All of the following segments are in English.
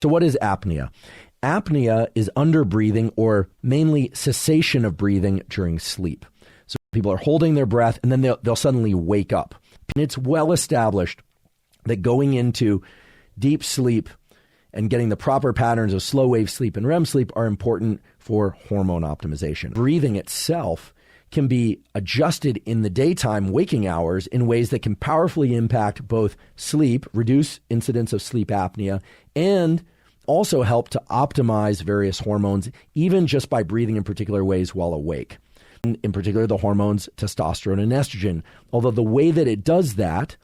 So what is apnea? Apnea is underbreathing or mainly cessation of breathing during sleep. So people are holding their breath and then they'll suddenly wake up. And it's well established that going into deep sleep and getting the proper patterns of slow wave sleep and REM sleep are important for hormone optimization. Breathing itself can be adjusted in the daytime waking hours in ways that can powerfully impact both sleep, reduce incidence of sleep apnea, and also help to optimize various hormones, even just by breathing in particular ways while awake. In particular, the hormones testosterone and estrogen. Although the way that it does that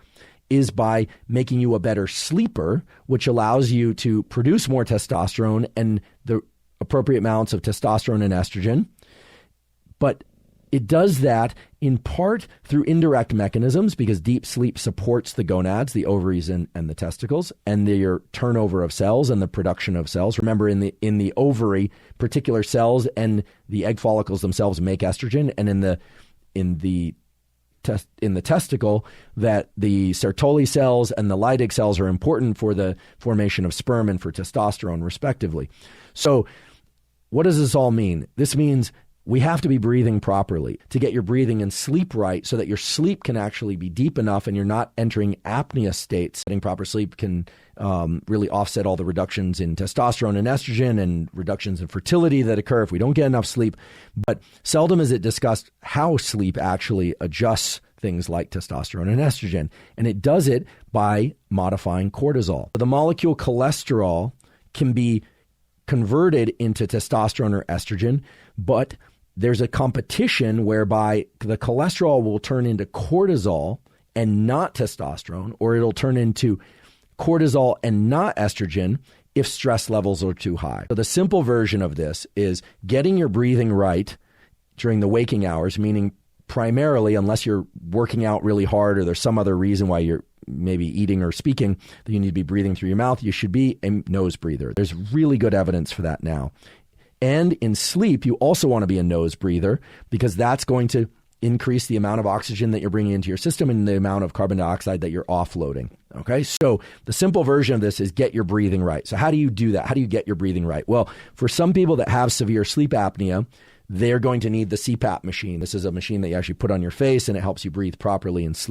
is by making you a better sleeper, which allows you to produce more testosterone and the appropriate amounts of testosterone and estrogen. But it does that in part through indirect mechanisms because deep sleep supports the gonads, the ovaries and the testicles, and their turnover of cells and the production of cells. Remember, in the ovary, particular cells and the egg follicles themselves make estrogen, and in the testicle, that the Sertoli cells and the Leydig cells are important for the formation of sperm and for testosterone, respectively. So what does this all mean? This means we have to be breathing properly to get your breathing and sleep right so that your sleep can actually be deep enough and you're not entering apnea states. Getting proper sleep can really offset all the reductions in testosterone and estrogen and reductions in fertility that occur if we don't get enough sleep. But seldom is it discussed how sleep actually adjusts things like testosterone and estrogen. And it does it by modifying cortisol. The molecule cholesterol can be converted into testosterone or estrogen, but there's a competition whereby the cholesterol will turn into cortisol and not testosterone, or it'll turn into cortisol and not estrogen if stress levels are too high. So the simple version of this is getting your breathing right during the waking hours, meaning primarily, unless you're working out really hard or there's some other reason why you're maybe eating or speaking that you need to be breathing through your mouth, you should be a nose breather. There's really good evidence for that now. And in sleep, you also want to be a nose breather because that's going to increase the amount of oxygen that you're bringing into your system and the amount of carbon dioxide that you're offloading. Okay, so the simple version of this is get your breathing right. So how do you do that? How do you get your breathing right? Well, for some people that have severe sleep apnea, they're going to need the CPAP machine. This is a machine that you actually put on your face and it helps you breathe properly in sleep.